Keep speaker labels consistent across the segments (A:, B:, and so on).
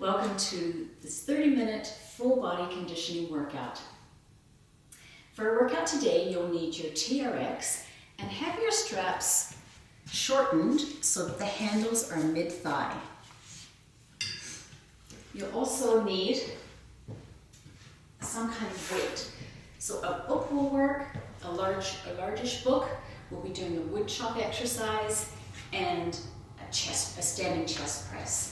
A: Welcome to this 30-minute full body conditioning workout. For our workout today, you'll need your TRX and have your straps shortened so that the handles are mid-thigh. You'll also need some kind of weight. So a book will work, a largish book. We'll be doing a wood chop exercise and a standing chest press.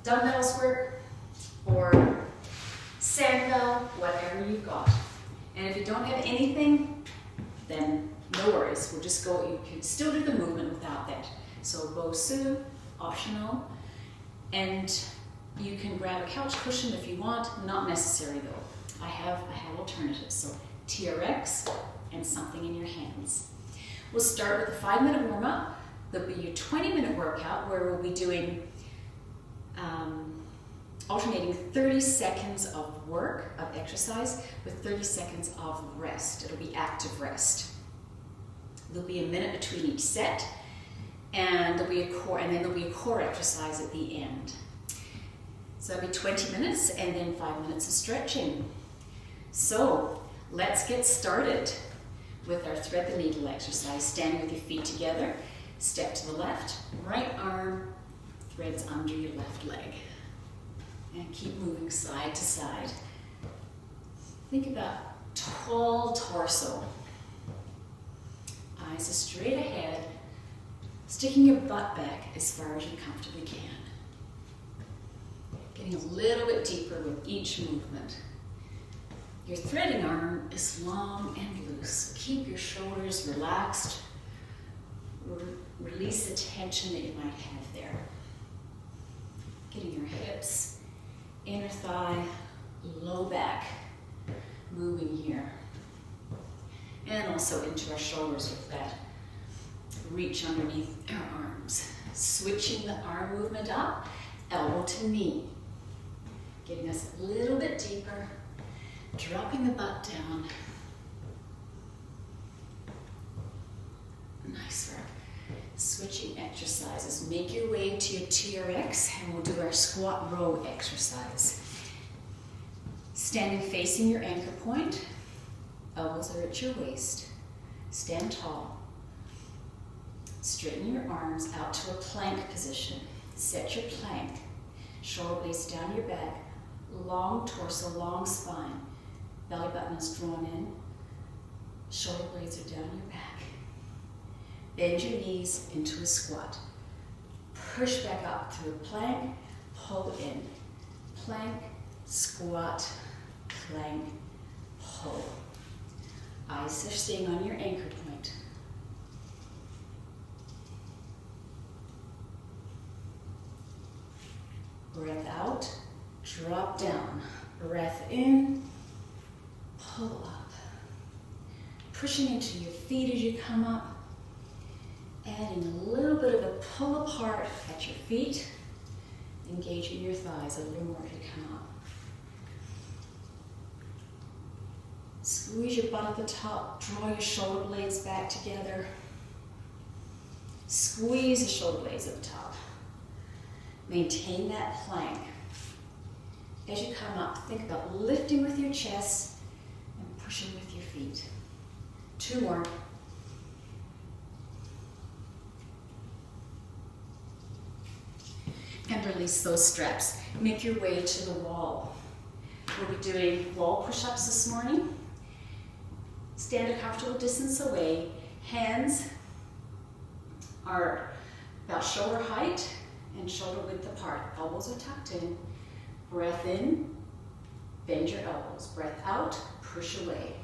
A: Dumbbells work, or sandbell, whatever you've got. And if you don't have anything, then no worries. We'll just go, you can still do the movement without that. So BOSU, optional, and you can grab a couch cushion if you want, not necessary though. I have alternatives, so TRX and something in your hands. We'll start with a 5-minute warm-up. There'll be your 20-minute workout where we'll be doing alternating 30 seconds of work, of exercise, with 30 seconds of rest. It'll be active rest. There'll be a minute between each set, and there'll be a core exercise at the end. So that'll be 20 minutes and then 5 minutes of stretching. So let's get started with our thread the needle exercise. Standing with your feet together, step to the left, right arm threads under your left leg. And keep moving side to side. Think about tall torso. Eyes are straight ahead, sticking your butt back as far as you comfortably can. Getting a little bit deeper with each movement. Your threading arm is long and loose. Keep your shoulders relaxed. Release the tension that you might have there. Getting your hips, inner thigh, low back, moving here. And also into our shoulders with that reach underneath our arms. Switching the arm movement up, elbow to knee. Getting us a little bit deeper, dropping the butt down. Nice work. Switching exercises. Make your way to your TRX and we'll do our squat row exercise. Standing facing your anchor point. Elbows are at your waist. Stand tall. Straighten your arms out to a plank position. Set your plank. Shoulder blades down your back. Long torso, long spine. Belly button is drawn in. Shoulder blades are down your back. Bend your knees into a squat. Push back up through a plank, pull in. Plank, squat, plank, pull. Eyes are staying on your anchor point. Breath out, drop down. Breath in, pull up. Pushing into your feet as you come up. Adding a little bit of a pull apart at your feet, engaging your thighs a little more to come up. Squeeze your butt at the top, draw your shoulder blades back together. Squeeze the shoulder blades at the top. Maintain that plank. As you come up, think about lifting with your chest and pushing with your feet. 2 more. And release those straps. Make your way to the wall. We'll be doing wall push-ups this morning. Stand a comfortable distance away. Hands are about shoulder height and shoulder width apart. Elbows are tucked in. Breath in, bend your elbows. Breath out, push away.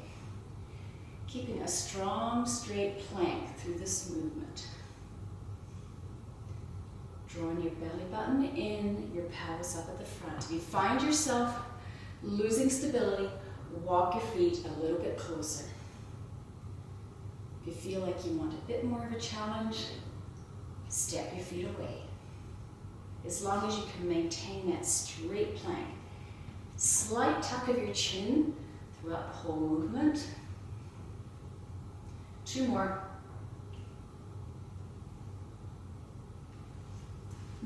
A: Keeping a strong, straight plank through this movement. Drawing your belly button in, your pelvis up at the front. If you find yourself losing stability, walk your feet a little bit closer. If you feel like you want a bit more of a challenge, step your feet away. As long as you can maintain that straight plank. Slight tuck of your chin throughout the whole movement. 2 more.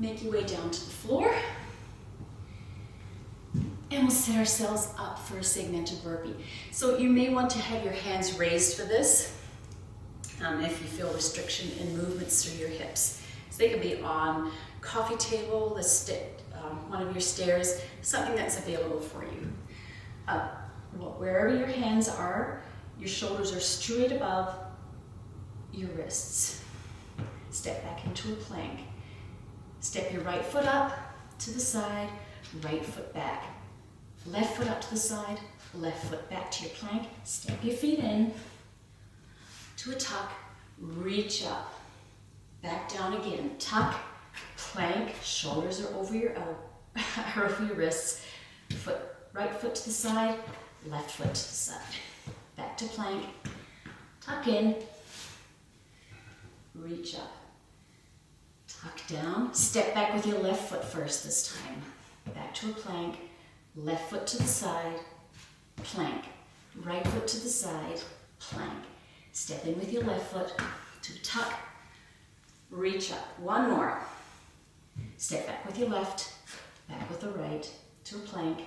A: Make your way down to the floor. And we'll set ourselves up for a segmented burpee. So you may want to have your hands raised for this if you feel restriction in movements through your hips. So they can be on coffee table, one of your stairs, something that's available for you. Wherever your hands are, your shoulders are straight above your wrists. Step back into a plank. Step your right foot up to the side, right foot back. Left foot up to the side, left foot back to your plank. Step your feet in to a tuck, reach up, back down again. Tuck, plank, shoulders are over your over your wrists. Right foot to the side, left foot to the side. Back to plank, tuck in, reach up, tuck down. Step back with your left foot first this time. Back to a plank. Left foot to the side, plank. Right foot to the side, plank. Step in with your left foot to tuck, reach up. One more. Step back with your left, back with the right, to a plank.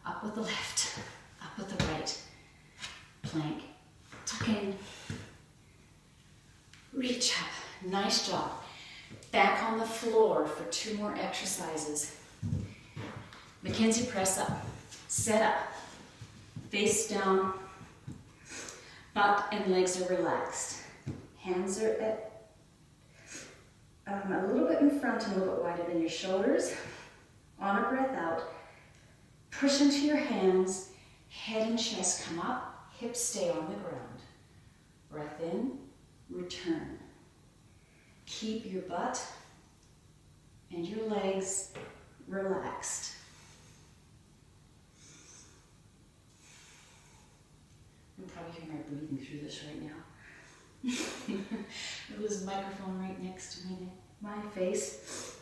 A: Up with the left, up with the right, plank. Tuck in, reach up. Nice job. Back on the floor for 2 more exercises. Mackenzie press up, set up, face down, butt and legs are relaxed. Hands are at a little bit in front and a little bit wider than your shoulders. On a breath out, push into your hands, head and chest come up, hips stay on the ground. Breath in, return. Keep your butt and your legs relaxed. You can probably hear my breathing through this right now. There's a microphone right next to my face.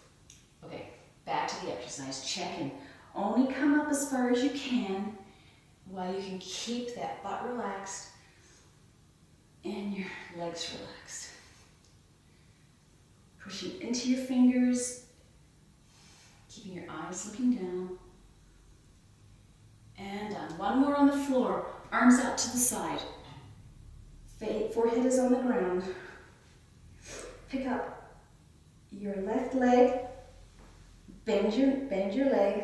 A: Okay, back to the exercise. Check in. Only come up as far as you can while you can keep that butt relaxed and your legs relaxed. Pushing into your fingers, keeping your eyes looking down. And done. One more on the floor. Arms out to the side. Forehead is on the ground. Pick up your left leg, bend your leg,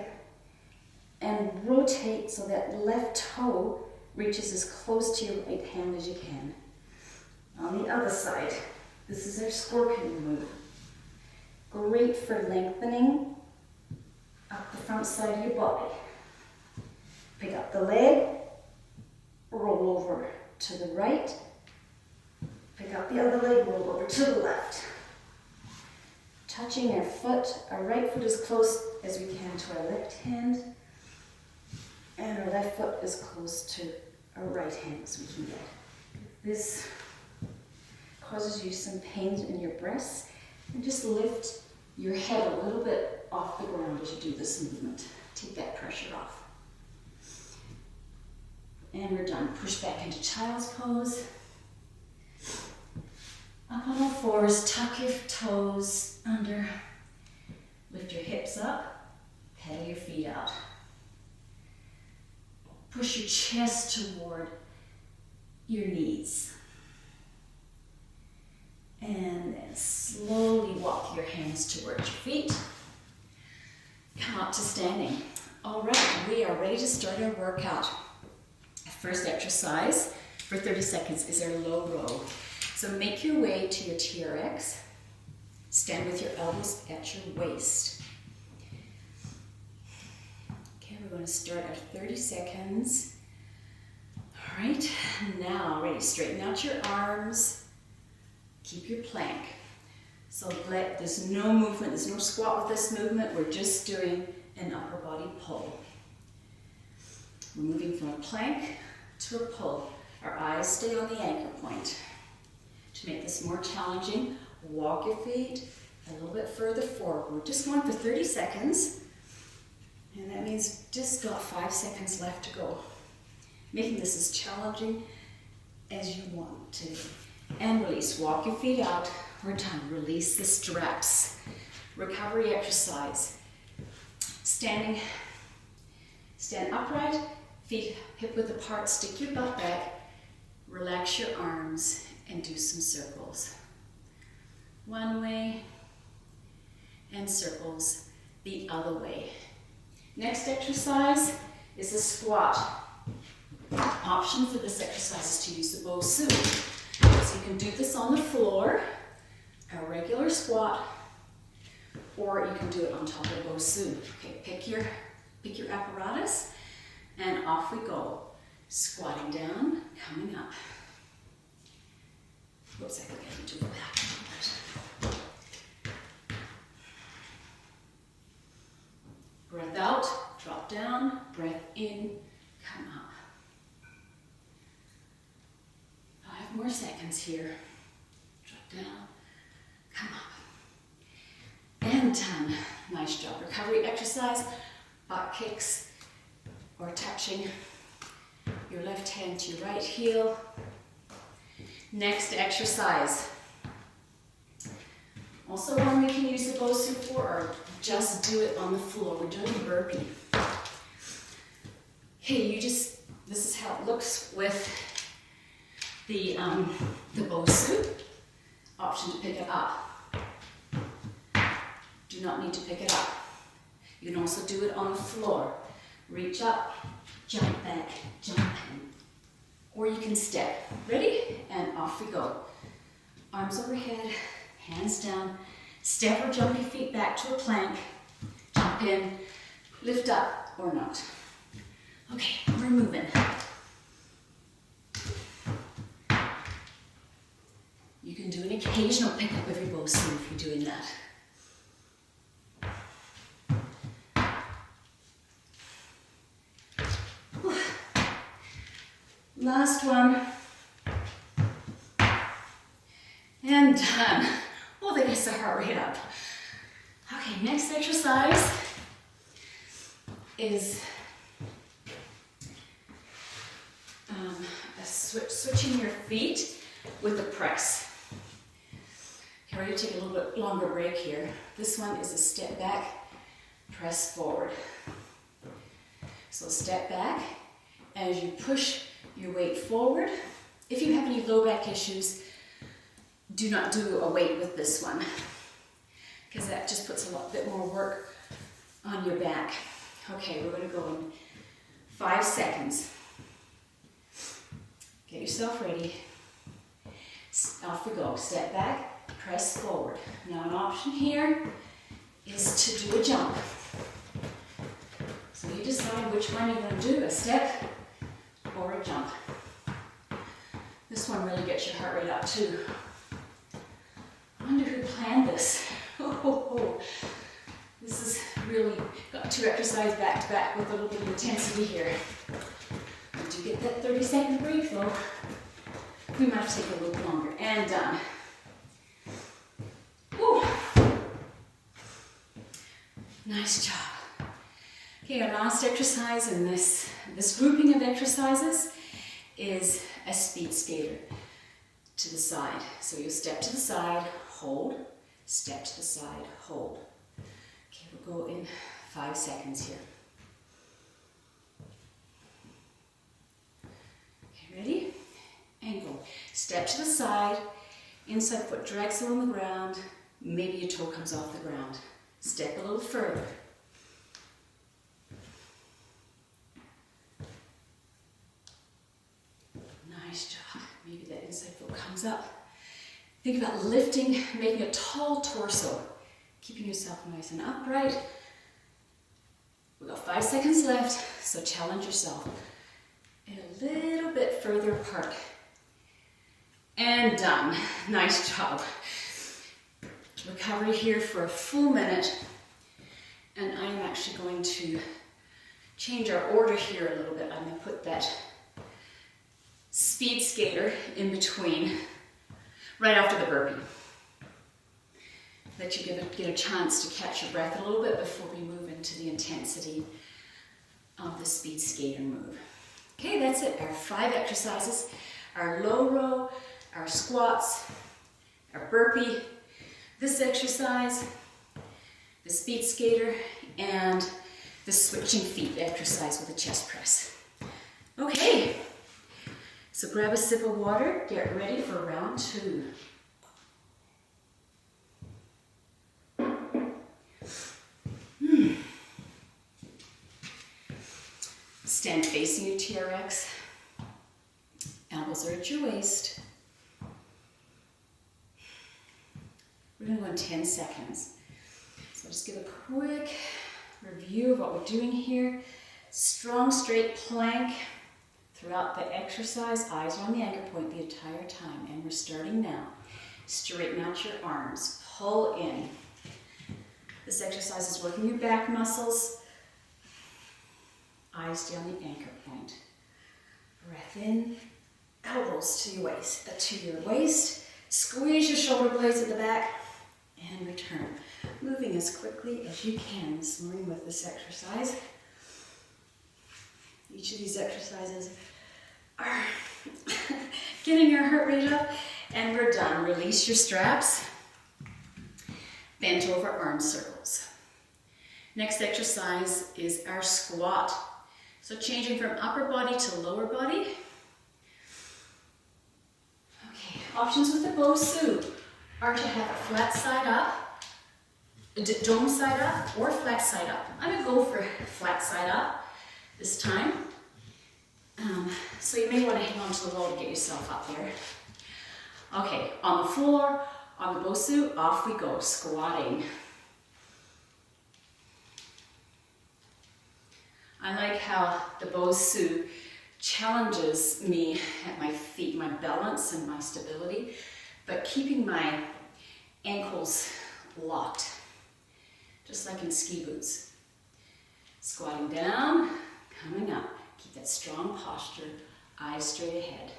A: and rotate so that left toe reaches as close to your right hand as you can. On the other side, this is our scorpion move. Great for lengthening up the front side of your body. Pick up the leg, roll over to the right, pick up the other leg, roll over to the left. Touching our right foot as close as we can to our left hand, and our left foot as close to our right hand as we can get. This causes you some pain in your breasts, and just lift your head a little bit off the ground as you do this movement. Take that pressure off. And we're done. Push back into child's pose. Up on all fours, tuck your toes under. Lift your hips up, pedal your feet out. Push your chest toward your knees. And then slowly walk your hands towards your feet. Come up to standing. All right, we are ready to start our workout. First exercise for 30 seconds is our low row. So make your way to your TRX. Stand with your elbows at your waist. Okay, we're going to start our 30 seconds. All right, now ready, straighten out your arms. Keep your plank. So there's no movement, there's no squat with this movement. We're just doing an upper body pull. We're moving from a plank to a pull. Our eyes stay on the anchor point. To make this more challenging, walk your feet a little bit further forward. We're just going for 30 seconds, and that means just got 5 seconds left to go. Making this as challenging as you want to. And release. Walk your feet out. We're done. Release the straps. recovery exercise. Stand upright, feet hip width apart, stick your butt back, relax your arms, and do some circles. One way, and circles the other way. Next exercise is a squat. Option for this exercise is to use the BOSU. So you can do this on the floor, a regular squat, or you can do it on top of BOSU. Okay, pick your apparatus, and off we go. Squatting down, coming up. Whoops, I think I need to go back a little bit. Breath out, drop down, breath in, come up. 5 more seconds here. Drop down, come up. And done. Nice job. Recovery exercise, butt kicks or touching your left hand to your right heel. Next exercise. Also one we can use the BOSU for, or just do it on the floor. We're doing a burpee. Okay, this is how it looks with the BOSU. Option to pick it up. Do not need to pick it up. You can also do it on the floor. Reach up, jump back, jump in. Or you can step. Ready? And off we go. Arms overhead, hands down. Step or jump your feet back to a plank. Jump in, lift up or not. Okay, we're moving. You can do an occasional pickup of your BOSU if you're doing that. Last one. And done. Oh, that gets the heart rate up. Okay, next exercise is switching your feet with a press. Okay, we're going to take a little bit longer break here. This one is a step back, press forward. So step back as you push your weight forward. If you have any low back issues, do not do a weight with this one, because that just puts a bit more work on your back. Okay, we're going to go in 5 seconds. Get yourself ready. Off we go. Step back, press forward. Now an option here is to do a jump. So you decide which one you're going to do, a step or a jump. This one really gets your heart rate up too. I wonder who planned this. This is really got 2 exercises back to back with a little bit of intensity here. Did you get that 30-second break though? We might have to take a little longer. And done. Woo. Nice job. Okay, our last exercise in this grouping of exercises is a speed skater to the side. So you'll step to the side, hold, step to the side, hold. Okay, we'll go in 5 seconds here. Okay, ready? And go. Step to the side, inside foot drags along the ground, maybe your toe comes off the ground. Step a little further. Nice job. Maybe that inside foot comes up. Think about lifting, making a tall torso, keeping yourself nice and upright. We've got 5 seconds left, so challenge yourself. And a little bit further apart. And done. Nice job. Recovery here for a full minute. And I'm actually going to change our order here a little bit. I'm going to put that speed skater in between, right after the burpee. Let you get a chance to catch your breath a little bit before we move into the intensity of the speed skater move. Okay, that's it. Our 5 exercises, our low row, our squats, our burpee, this exercise, the speed skater, and the switching feet exercise with a chest press. Okay, so grab a sip of water, get ready for round 2. Stand facing your TRX. Elbows are at your waist. We're going to go in 10 seconds. So just give a quick review of what we're doing here. Strong straight plank throughout the exercise. Eyes are on the anchor point the entire time. And we're starting now. Straighten out your arms. Pull in. This exercise is working your back muscles. Eyes down the anchor point. Breath in. Elbows to your waist. Squeeze your shoulder blades at the back. And return. Moving as quickly as you can this morning with this exercise. Each of these exercises are getting your heart rate up. And we're done. Release your straps. Bent over arm circles. Next exercise is our squat. So changing from upper body to lower body. Okay, options with the BOSU are to have a flat side up, dome side up, or flat side up. I'm going to go for flat side up this time. So you may want to hang on to the wall to get yourself up there. Okay, on the floor, on the BOSU, off we go, squatting. I like how the BOSU challenges me at my feet, my balance and my stability, but keeping my ankles locked, just like in ski boots. Squatting down, coming up. Keep that strong posture, eyes straight ahead.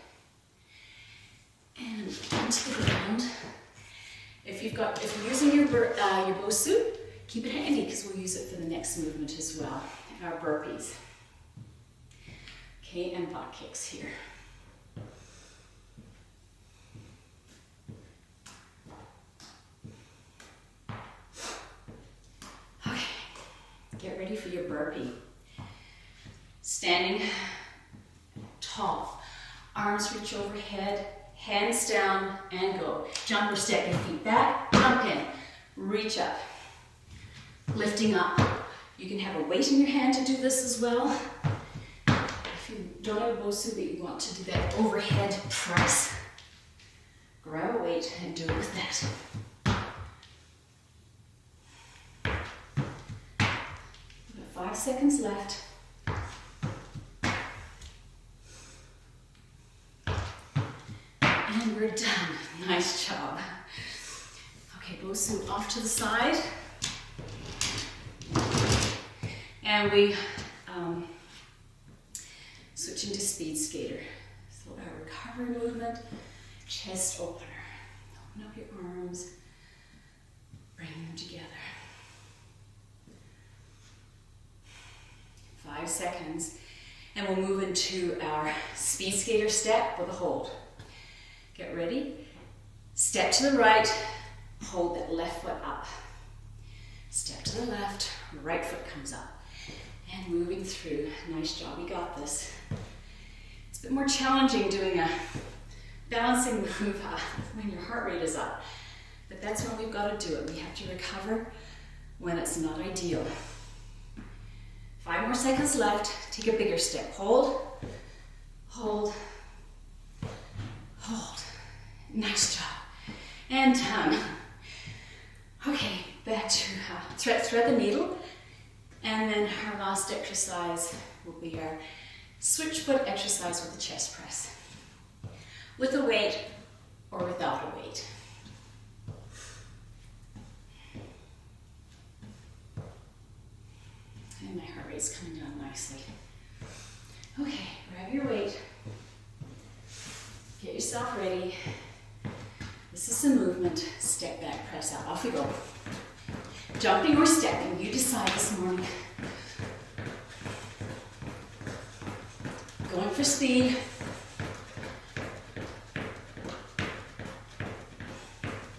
A: And onto the ground. If you're using your BOSU, keep it handy because we'll use it for the next movement as well. Our burpees. Okay, and butt kicks here. Okay, get ready for your burpee. Standing tall, arms reach overhead, hands down, and go. Jump or step your feet back, jump in, reach up, lifting up. You can have a weight in your hand to do this as well. If you don't have a BOSU, but you want to do that overhead press, grab a weight and do it with that. We've got 5 seconds left. And we're done. Nice job. Okay, BOSU off to the side. And we switching to speed skater. So our recovery movement, chest opener. Open up your arms, bring them together. 5 seconds. And we'll move into our speed skater step with a hold. Get ready. Step to the right, hold that left foot up. Step to the left, right foot comes up. And moving through. Nice job, you got this. It's a bit more challenging doing a balancing move when your heart rate is up. But that's when we've got to do it. We have to recover when it's not ideal. 5 more seconds left. Take a bigger step. Hold, hold, hold. Nice job. And done. Okay, back to thread the needle. And then our last exercise will be our switch foot exercise with the chest press. With a weight or without a weight. And my heart rate's coming down nicely. Okay, grab your weight. Get yourself ready. This is the movement. Step back, press out. Off we go. Jumping or stepping, you decide this morning. Going for speed.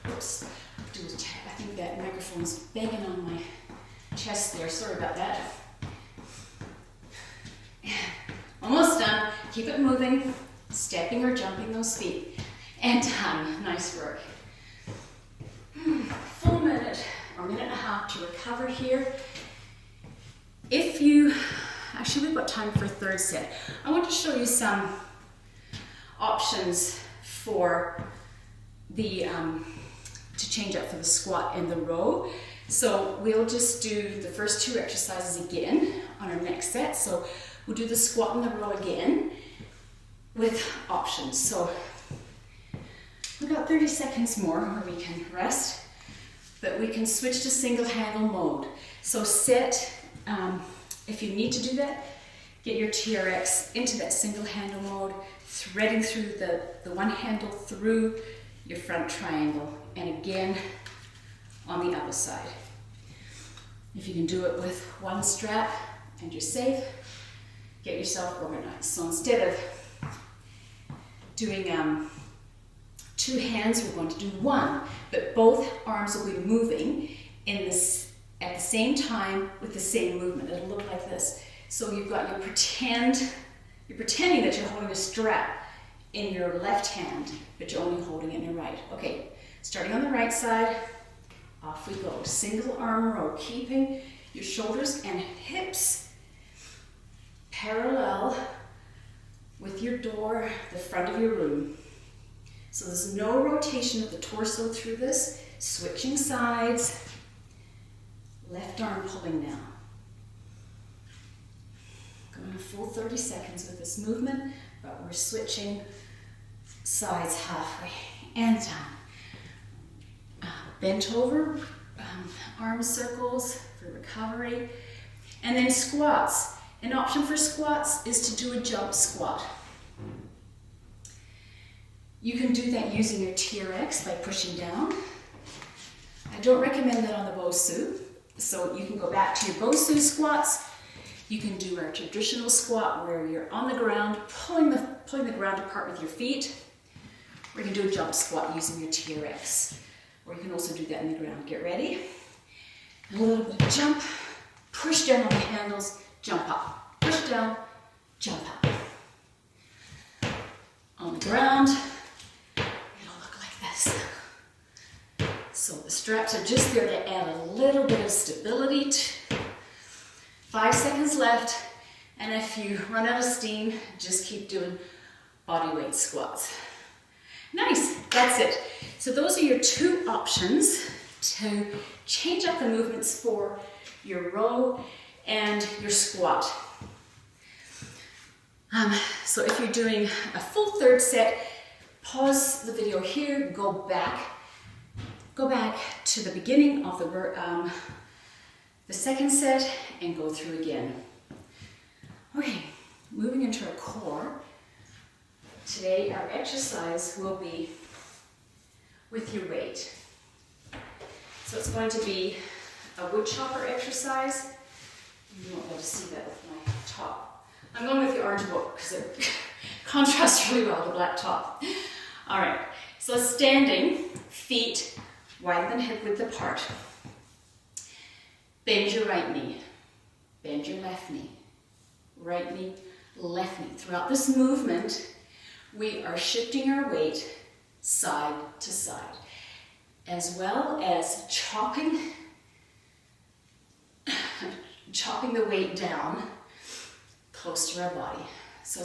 A: Oops, I think that microphone's banging on my chest there, sorry about that. Almost done. Keep it moving, stepping or jumping those feet. And done. Nice work. Full minute or minute and a half to recover here. If you, actually we've got time for a third set. I want to show you some options for the, to change up for the squat and the row. So we'll just do the first two exercises again on our next set. So we'll do the squat and the row again with options. So we've got 30 seconds more where we can rest, but we can switch to single handle mode. So sit, if you need to do that, get your TRX into that single handle mode, threading through the one handle through your front triangle, and again on the other side. If you can do it with one strap and you're safe, get yourself organized. So instead of doing two hands, we're going to do one, but both arms will be moving in this at the same time with the same movement. It'll look like this. So you've got your pretending that you're holding a strap in your left hand, but you're only holding it in your right. Okay, starting on the right side, off we go. Single arm row, keeping your shoulders and hips parallel with your door, the front of your room. So there's no rotation of the torso through this. Switching sides, left arm pulling down. Going a full 30 seconds with this movement, but we're switching sides halfway and down. Bent over, arm circles for recovery. And then squats. An option for squats is to do a jump squat. You can do that using your TRX by pushing down. I don't recommend that on the BOSU, so you can go back to your BOSU squats. You can do our traditional squat where you're on the ground, pulling the ground apart with your feet, or you can do a jump squat using your TRX. Or you can also do that in the ground. Get ready. And a little bit of jump, push down on the handles, jump up. Push down, jump up. On the ground, it'll look like this. So the straps are just there to add a little bit of stability. 5 seconds left, and if you run out of steam, just keep doing body weight squats. Nice, that's it. So those are your two options to change up the movements for your row and your squat. So if you're doing a full third set, pause the video here, go back to the beginning of the second set and go through again. Okay, moving into our core. Today our exercise will be with your weight. So it's going to be a wood chopper exercise. You won't be able to see that with my top. I'm going with the orange book because it contrasts really well with the black top. All right, so standing, feet wider than hip width apart. Bend your right knee, bend your left knee, right knee, left knee. Throughout this movement, we are shifting our weight side to side, as well as chopping the weight down close to our body. So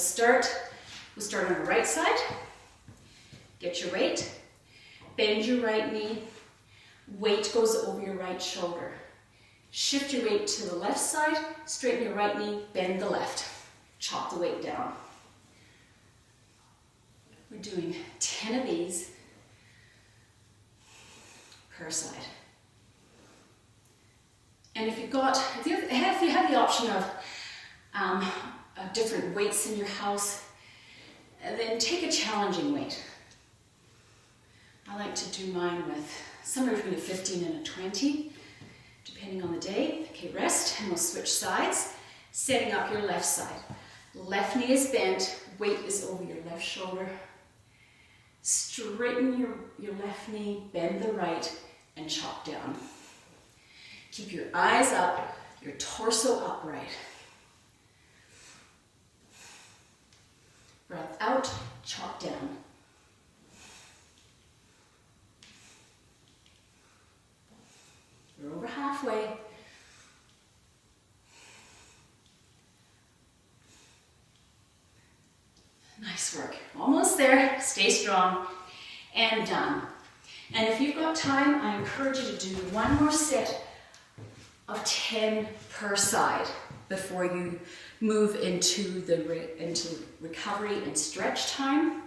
A: we'll start on the right side, get your weight, bend your right knee, weight goes over your right shoulder. Shift your weight to the left side, straighten your right knee, bend the left. Chop the weight down. We're doing 10 of these per side. And if you have the option of different weights in your house, then take a challenging weight. I like to do mine with somewhere between a 15 and a 20. Depending on the day. Okay, rest, and we'll switch sides. Setting up your left side. Left knee is bent, weight is over your left shoulder. Straighten your left knee, bend the right, and chop down. Keep your eyes up, your torso upright. Breath out, chop down. We're over halfway. Nice work. Almost there. Stay strong. And done. And if you've got time, I encourage you to do one more set of 10 per side before you move into recovery and stretch time.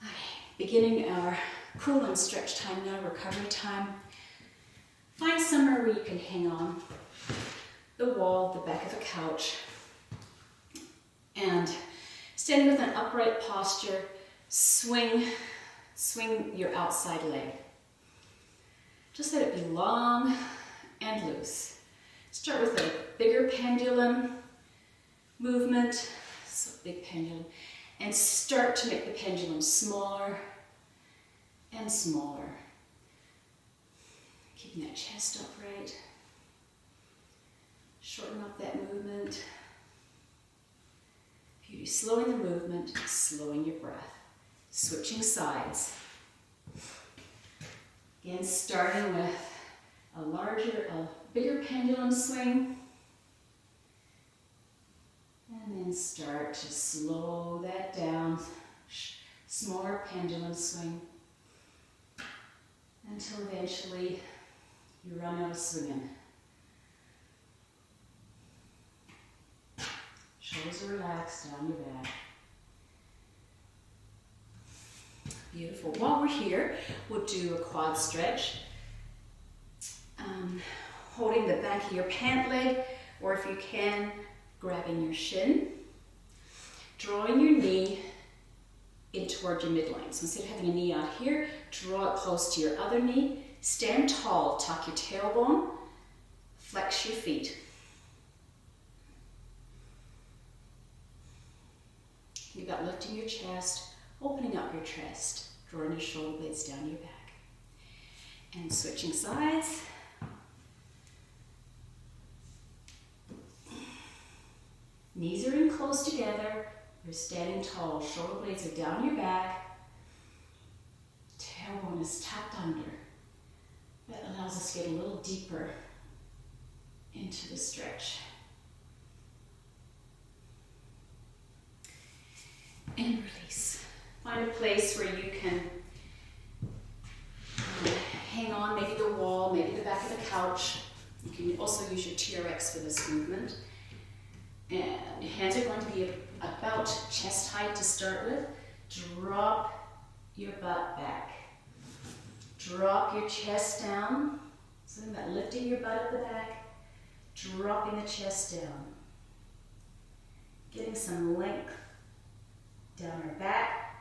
A: Okay, beginning our cool and stretch time now, recovery time. Find somewhere where you can hang on. The wall, the back of a couch. And standing with an upright posture, swing your outside leg. Just let it be long and loose. Start with a bigger pendulum movement, so big pendulum, and start to make the pendulum smaller and smaller. Keeping that chest upright. Shorten up that movement. Beauty, slowing the movement, slowing your breath. Switching sides. Again, starting with a bigger pendulum swing. And then start to slow that down. Smaller pendulum swing. Until eventually you run out of swinging. Shoulders are relaxed down your back. Beautiful. While we're here, we'll do a quad stretch. Holding the back of your pant leg, or if you can, grabbing your shin. Drawing your knee in toward your midline. So instead of having a knee out here, draw it close to your other knee. Stand tall, tuck your tailbone, flex your feet. Think about lifting your chest, opening up your chest, drawing your shoulder blades down your back. And switching sides. Knees are in close together. You're standing tall. Shoulder blades are down your back. Tailbone is tucked under. That allows us to get a little deeper into the stretch. And release. Find a place where you can hang on, maybe the wall, maybe the back of the couch. You can also use your TRX for this movement. And your hands are going to be about chest height to start with. Drop your butt back. Drop your chest down. Something about lifting your butt at the back, dropping the chest down. Getting some length down our back,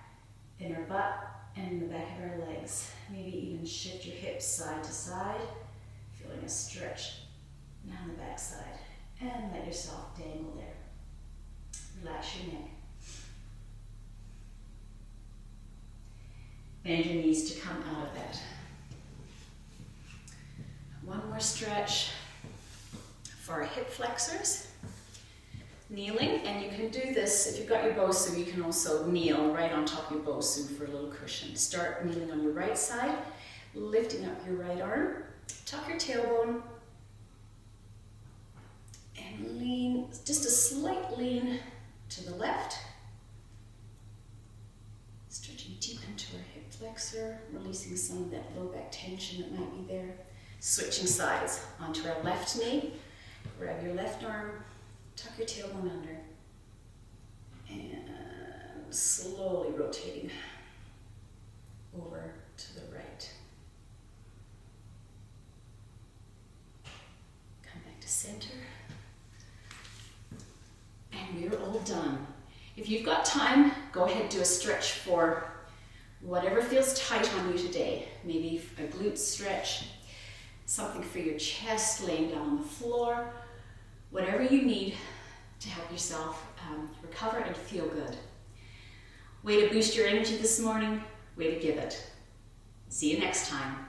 A: in our butt, and in the back of our legs. Maybe even shift your hips side to side, feeling a stretch down the back side. And let yourself dangle there. Relax your neck. Bend your knees to come out of that. One more stretch for our hip flexors. Kneeling, and you can do this, if you've got your BOSU, you can also kneel right on top of your BOSU for a little cushion. Start kneeling on your right side, lifting up your right arm, tuck your tailbone, and lean, just a slight lean to the left. Stretching deep into our hip flexor, releasing some of that low back tension that might be there. Switching sides onto our left knee, grab your left arm, tuck your tailbone under, and slowly rotating over to the right. Come back to center. And we're all done. If you've got time, go ahead and do a stretch for whatever feels tight on you today. Maybe a glute stretch, something for your chest, laying down on the floor, whatever you need to help yourself recover and feel good. Way to boost your energy this morning, way to give it. See you next time.